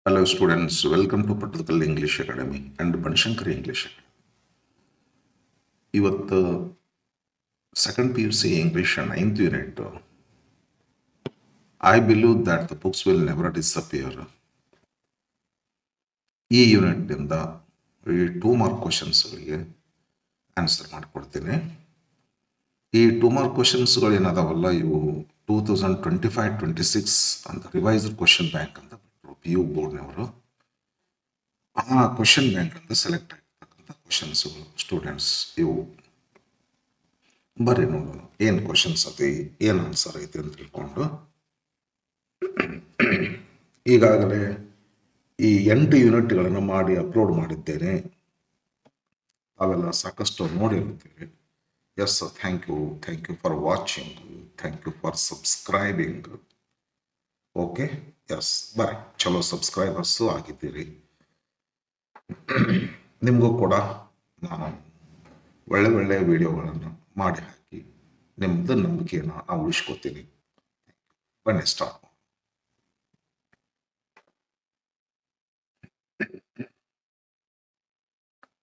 Hello students, welcome to Pattathakal English Academy and Banshankari English Academy. ಇವತ್ತು second P U C English 9th unit I believe that the books will never disappear. ಈ ಯೂನಿಟ್ನಿಂದ ಈ 2 mark ಕ್ವಶನ್ಸ್ಗಳಿಗೆ answer ಮಾಡಿಕೊಡ್ತೀನಿ. ಈ 2 mark ಕ್ವಶನ್ಸ್ಗಳು ಏನದಾವಲ್ಲ ಇವು 2025-26 ಅಂತ revised question bank ಅಂತ ಬಿಟ್ಟರು P U ಬೋರ್ಡ್ನವರು. ಆ ಕ್ವಶನ್ ಬ್ಯಾಂಕ್ ಅಂತ ಸೆಲೆಕ್ಟ್ ಆಗಿರ್ತಕ್ಕಂಥ ಕ್ವಶನ್ಸ್ಗಳು ಸ್ಟೂಡೆಂಟ್ಸ್ ಇವು. ಬರ್ರಿ ನೋಡೋಣ ಏನು ಕ್ವಶನ್ಸ್ ಐತಿ, ಏನು ಆನ್ಸರ್ ಐತಿ ಅಂತ ತಿಳ್ಕೊಂಡು. ಈಗಾಗಲೇ ಈ 8 ಯೂನಿಟ್ಗಳನ್ನು ಮಾಡಿ ಅಪ್ಲೋಡ್ ಮಾಡಿದ್ದೇನೆ. ಅವೆಲ್ಲ ಸಾಕಷ್ಟು ನೋಡಿರ್ತೀವಿ. Yes, thank you for watching, thank you for subscribing. Okay, yes, ಬರ್ರಿ ಚಲೋ ಸಬ್ಸ್ಕ್ರೈಬರ್ಸು ಆಗಿದ್ದೀರಿ. ನಿಮಗೂ ಕೂಡ ನಾನು ಒಳ್ಳೆ ವಿಡಿಯೋಗಳನ್ನು ಮಾಡಿ ಹಾಕಿ ನಿಮ್ಮದು ನಂಬಿಕೆಯನ್ನು ನಾವು ಉಳಿಸ್ಕೊತೀನಿ. ಬನ್ನಿ start.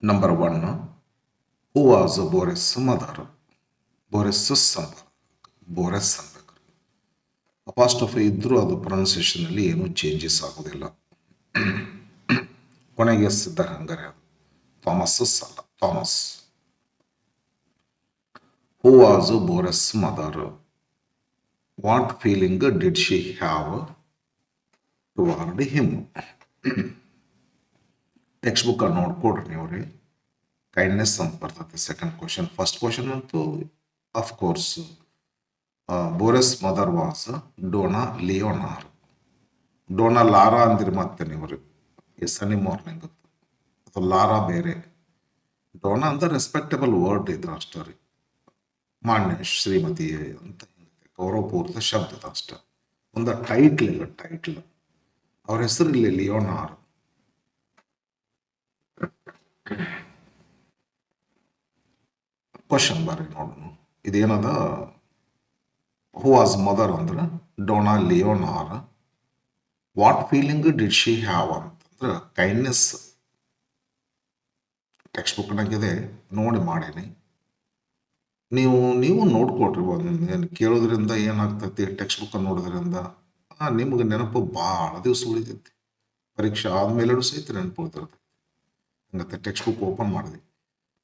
Number 1, who was Boris mother? Boris ಅನ್ಬೇಕು. ಅಪಾಸ್ಟ್ರಫಿ ಇದ್ರೂ ಅದು ಪ್ರೊನೌನ್ಸಿಯೇಷನಲ್ಲಿ ಏನೂ ಚೇಂಜಸ್ ಆಗೋದಿಲ್ಲ. ಕೊನೆಗೆ ಎಸ್ ಇದ್ದಾಗ ಹಂಗಾರೆ ಅದು ಥಾಮಸ್ ಅಲ್ಲ, Thomas. Who was Boris' mother? What feeling did she have toward him? Text book ನೋಡ್ಕೊಡ್ರಿ ನೀವ್ರಿ. ಕೈಂಡ್ನೆಸ್ ಅಂತ ಬರ್ತದೆ ಸೆಕೆಂಡ್ ಕ್ವಶನ್. ಫಸ್ಟ್ ಕ್ವಶನ್ ಅಂತೂ of course Boris mother was Donna Leonor. Donna Laura ಅಂದಿರಿ ಮತ್ತೆ ನೀವ್ರಿ. ಸನಿ ಮಾರ್ನಿಂಗ್ ಅದು ಲಾರಾ ಬೇರೆ. ಡೋನಾ ಅಂದ್ರೆ ರೆಸ್ಪೆಕ್ಟಬಲ್ ವರ್ಡ್ ಇದ್ರ ಅಷ್ಟೇ ರೀ. ಮಾನ್ಯ ಶ್ರೀಮತಿ ಅಂತ ಗೌರವಪೂರಿತ ಶಬ್ದದ ಅಷ್ಟ. ಒಂದು ಟೈಟ್ಲ್ ಅವ್ರ ಹೆಸರು ಇಲ್ಲಿ ಲಿಯೋನಾರ್. ಕ್ವಶನ್ ಬರ್ರಿ ನೋಡೋಣ. ಇದೇನದ? ಹೂ ವಾಸ್ ಮದರ್ ಅಂದ್ರೆ Donna Leonor. What feeling did she have ಅಂತಂದ್ರೆ ಕೈಂಡ್ನೆಸ್. ಟೆಕ್ಸ್ಟ್ ಬುಕ್ನಾಗಿದೆ ನೋಡಿ ಮಾಡೀನಿ. ನೀವು ನೋಡ್ಕೊಡ್ರಿ. ಒಂದು ಕೇಳೋದ್ರಿಂದ ಏನಾಗ್ತೈತಿ, ಟೆಕ್ಸ್ಟ್ ಬುಕ್ ನೋಡೋದ್ರಿಂದ ನಿಮ್ಗೆ ನೆನಪು ಭಾಳ ದಿವಸ ಉಳಿತೈತಿ. ಪರೀಕ್ಷೆ ಆದ್ಮೇಲೆ ಸಹಿತ ನೆನಪು ಉಳಿತಿರ್ತೈತಿ. ಹಂಗತ್ತೆ ಟೆಕ್ಸ್ಟ್ ಬುಕ್ ಓಪನ್ ಮಾಡಿದ್ವಿ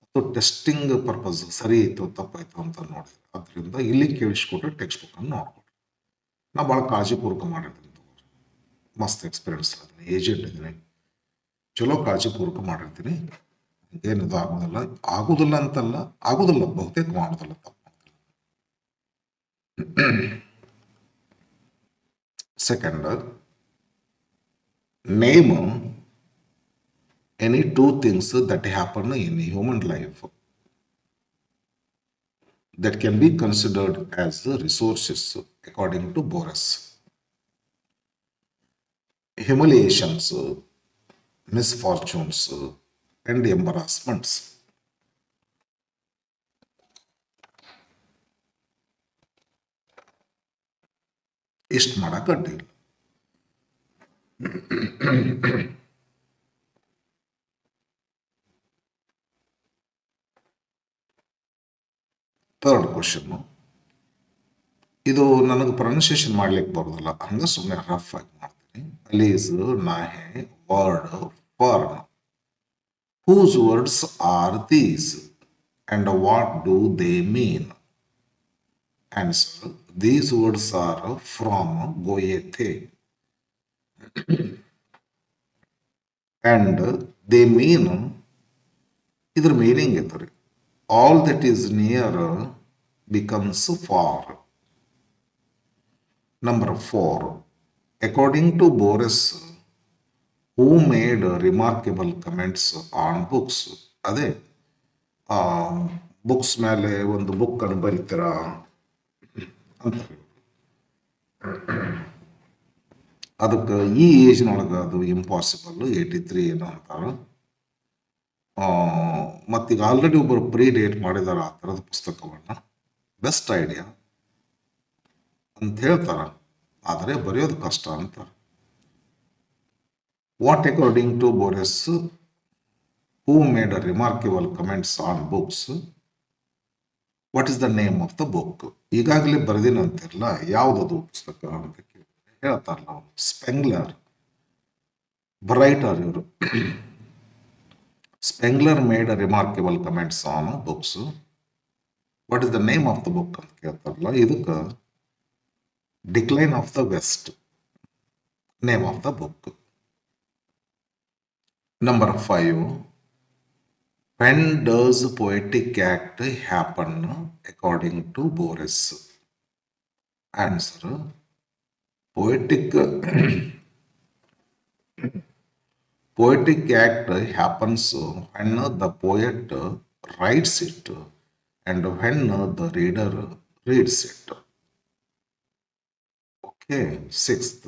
ಅಥವಾ ಟೆಸ್ಟಿಂಗ್ ಪರ್ಪಸ್ ಸರಿ ಇತ್ತು ತಪ್ಪಾಯ್ತು ಅಂತ ನೋಡಿದ್ವಿ. ಅದರಿಂದ ಇಲ್ಲಿ ಕೇಳಿಸ್ಕೊಟ್ರೆ ಟೆಕ್ಸ್ಟ್ ಬುಕ್ ಅನ್ನು ನೋಡ್ಕೊಡ್ರಿ. ನಾ ಭಾಳ ಕಾಳಜಿಪೂರ್ವಕ ಮಾಡಿರ್ತೀನಿ. ಮಸ್ತ್ ಎಕ್ಸ್ಪೀರಿಯನ್ಸ್ ಅದೀನಿ, ಏಜೆಂಟ್ ಇದ್ದೀನಿ, ಚಲೋ ಕಾಳಜಿಪೂರ್ವಕ ಮಾಡಿರ್ತೀನಿ. ಏನದು ಆಗುದಿಲ್ಲ ಅಂತಲ್ಲ, ಆಗುದಿಲ್ಲ ಬಹುತೇಕ ಮಾಡುದಿಲ್ಲ, ತಪ್ಪು. Second, name any 2 things that happen in human life that can be considered as resources according to Boris. Humiliations, misfortunes and embarrassments. ಇಷ್ಟು ಮಾಡಕಡ್ಡಿಲ್ಲ. Third question. ಇದು ನನಗೆ ಪ್ರೊನೌನ್ಸಿಯೇಷನ್ ಮಾಡ್ಲಿಕ್ಕೆ ಬರೋದಿಲ್ಲ, ಹಂಗೆ ಸುಮ್ಮನೆ ರಫ್ ಆಗಿ ಮಾಡ್ತೀನಿ. ಪ್ಲೀಸ್ ನಾಹೆ word fern. Whose words are these and what do they mean? Answer: these words are from Goethe and they mean, ಇದರ ಮೀನಿಂಗ್ ಇದ್ರಿ, all that is near becomes far. Number 4, according to Boris, who made remarkable comments on books? ಅದೇ books ಮೇಲೆ ಒಂದು book ಅನ್ನು ಬರೀತೀರ ಅಂತ. ಅದಕ್ಕೆ ಈ ಏಜ್ನೊಳಗೆ ಅದು ಇಂಪಾಸಿಬಲ್, 83 ಏನೋ ಅಂತಾರೆ. ಮತ್ತೀಗ ಆಲ್ರೆಡಿ ಒಬ್ಬರು ಪ್ರೀ ಡೇಟ್ ಮಾಡಿದಾರೆ ಆ ಥರದ ಪುಸ್ತಕವನ್ನು. ಬೆಸ್ಟ್ ಐಡಿಯಾ ಅಂತ ಹೇಳ್ತಾರೆ, ಆದರೆ ಬರೆಯೋದು ಕಷ್ಟ ಅಂತಾರೆ. What according to Boris, who made a remarkable comments on books, what is the name of the book? ಈಗಾಗಲೇ ಬರೆದಿನಂತಿರಲ್ಲ ಯಾವುದದು ಪುಸ್ತಕ ಅಂತ ಹೇಳ್ತಾರಲ್ಲ ಅವನು ಸ್ಪೆಂಗ್ಲರ್ ರೈಟರ್ ಇವರು. Spengler made remarkable comments on books. What is the name of the book ಅಂತ ಕೇಳ್ತಾರಲ್ಲ, ಇದಕ್ಕೆ decline of the west name of the book. Number 5. When does poetic act happen according to Boris? Answer. Poetic act happens when the poet writes it and when the reader reads it. Okay. 6th.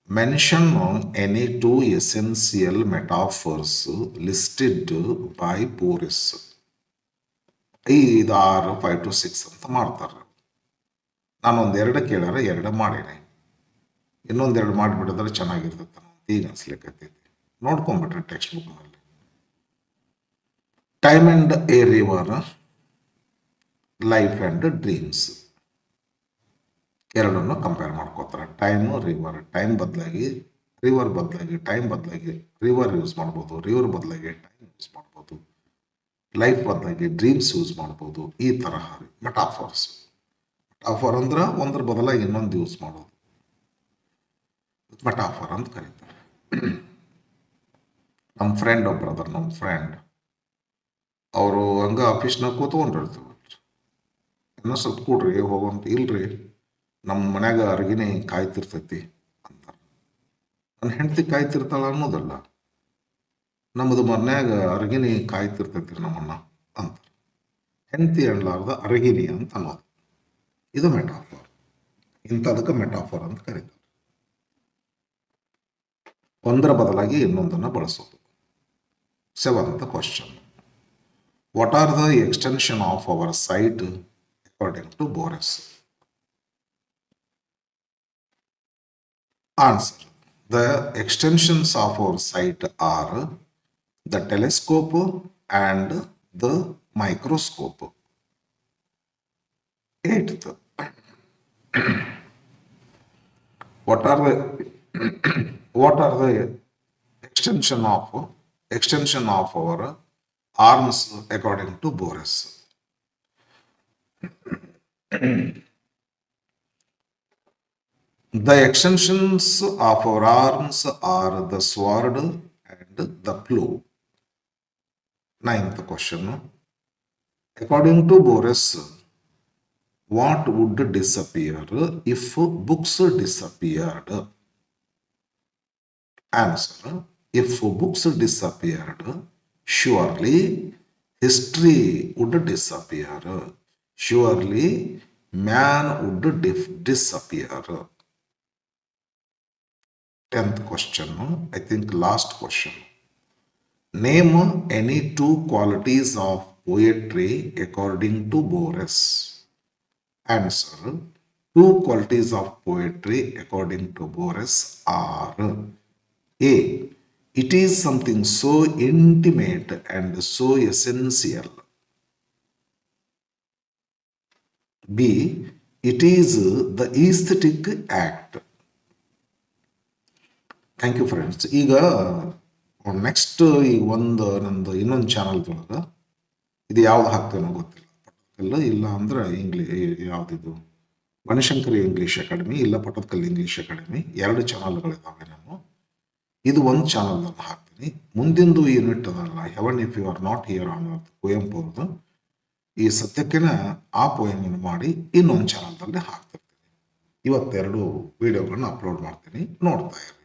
Mention any two essential metaphors listed by Boris. 5, 6, 5 to 6 ಅಂತ ಮಾಡ್ತಾರೆ. ನಾನು ಒಂದೆರಡು ಕೇಳಾರೆ, ಎರಡು ಮಾಡೀನಿ. ಇನ್ನೊಂದೆರಡು ಮಾಡಿಬಿಟ್ಟಿದ್ರೆ ಚೆನ್ನಾಗಿರ್ತೈತೆ ಅಂತ ಈಗ ಅನ್ಸ್ಲಿಕ್ಕೈತಿ. ನೋಡ್ಕೊಂಡ್ಬಿಟ್ರೆ text ಬುಕ್ನಲ್ಲಿ. Time and A river, life and dreams ಎರಡನ್ನು ಕಂಪೇರ್ ಮಾಡ್ಕೋತಾರೆ. ಟೈಮು ರಿವರ್, ಟೈಮ್ ಬದಲಾಗಿ ರಿವರ್ ಬದಲಾಗಿ ಟೈಮ್ ಬದಲಾಗಿ ರಿವರ್ ಯೂಸ್ ಮಾಡ್ಬೋದು, ರಿವರ್ ಬದಲಾಗಿ ಟೈಮ್ ಯೂಸ್ ಮಾಡ್ಬೋದು, ಲೈಫ್ ಬದಲಾಗಿ ಡ್ರೀಮ್ಸ್ ಯೂಸ್ ಮಾಡ್ಬೋದು. ಈ ತರಹ ಮೆಟಾಫರ್ಸ್. ಮೆಟಾಫರ್ ಅಂದ್ರೆ ಒಂದ್ರ ಬದಲಾಗಿ ಇನ್ನೊಂದು ಯೂಸ್ ಮಾಡೋದು ಮೆಟಾಫರ್ ಅಂತ ಕರೀತಾರೆ. ನಮ್ಮ ಫ್ರೆಂಡ್ ಒಬ್ಬರದಾರ, ನಮ್ಮ ಫ್ರೆಂಡ್ ಅವರು ಹಂಗ ಆಫೀಸ್ನಾಗ ಕೂತ್ಕೊಂಡಿರ್ತೀವಿ. ಇನ್ನೂ ಸ್ವಲ್ಪ ಕೂಡ್ರಿ ಹೋಗೋಂತ, ಇಲ್ರಿ ನಮ್ಮ ಮನ್ಯಾಗ ಅರ್ಗಿನಿ ಕಾಯ್ತಿರ್ತೈತಿ ಅಂತಾರೆ. ನನ್ನ ಹೆಂಡತಿ ಕಾಯ್ತಿರ್ತಾಳ ಅನ್ನೋದಲ್ಲ, ನಮ್ಮದು ಮನ್ಯಾಗ ಅರ್ಗಿನಿ ಕಾಯ್ತಿರ್ತೈತಿ ನಮ್ಮನ್ನ ಅಂತಾರೆ. ಹೆಂಡತಿ ಅನ್ಲಾರ್ದ ಅರಗಿನಿ ಅಂತ ಅನ್ನೋದು. ಇದು ಮೆಟಾಫರ್. ಇಂಥದಕ್ಕೆ ಮೆಟಾಫರ್ ಅಂತ ಕರೀತಾರೆ. ಒಂದರ ಬದಲಾಗಿ ಇನ್ನೊಂದನ್ನು ಬಳಸೋದು. 7th question. What are the extension of our site according to Boris? Answer. The extensions of our site are the telescope and the microscope. 8th. What are the extension of our arms according to Boris? The extensions of our arms are the sword and the plough. 9th question. According to Boris, what would disappear if books disappeared? Answer. If books disappeared, surely history would disappear. Surely man would disappear. 10th question, I think last question. Name any two qualities of poetry according to Boris. Answer. Two qualities of poetry according to Boris are: A. It is something so intimate and so essential. B. It is the aesthetic act. Thank you friends. ಈಗ next ಈಗ ನಂದು ಇನ್ನೊಂದು ಚಾನಲ್ದೊಳಗೆ ಇದು ಯಾವ್ದು ಹಾಕ್ತೇನೋ ಗೊತ್ತಿಲ್ಲ. ಪಟ್ಟದಕಲ್ಲು ಇಲ್ಲ ಅಂದ್ರೆ ಯಾವುದಿದು Banashankari English academy, ಇಲ್ಲ ಪಟ್ಟದಕಲ್ಲು ಇಂಗ್ಲೀಷ್ ಅಕಾಡೆಮಿ, 2 ಚಾನಲ್ಗಳಿದ್ದಾವೆ. ನಾನು ಇದು ಒಂದು ಚಾನಲ್ದಲ್ಲಿ ಹಾಕ್ತೀನಿ. ಮುಂದಿಂದು ಯೂನಿಟ್ ಅದಲ್ಲ, heaven if you are not here on earth, Kuvempu ಅವ್ರದ್ದು. ಈ ಸತ್ಯಕ್ಕಿನ ಆ ಪೋಯಮನ್ನು ಮಾಡಿ ಇನ್ನೊಂದು ಚಾನಲ್ದಲ್ಲಿ ಹಾಕ್ತಿರ್ತೀನಿ. ಇವತ್ತೆರಡು ವಿಡಿಯೋಗಳನ್ನ ಅಪ್ಲೋಡ್ ಮಾಡ್ತೀನಿ, ನೋಡ್ತಾ ಇರಿ.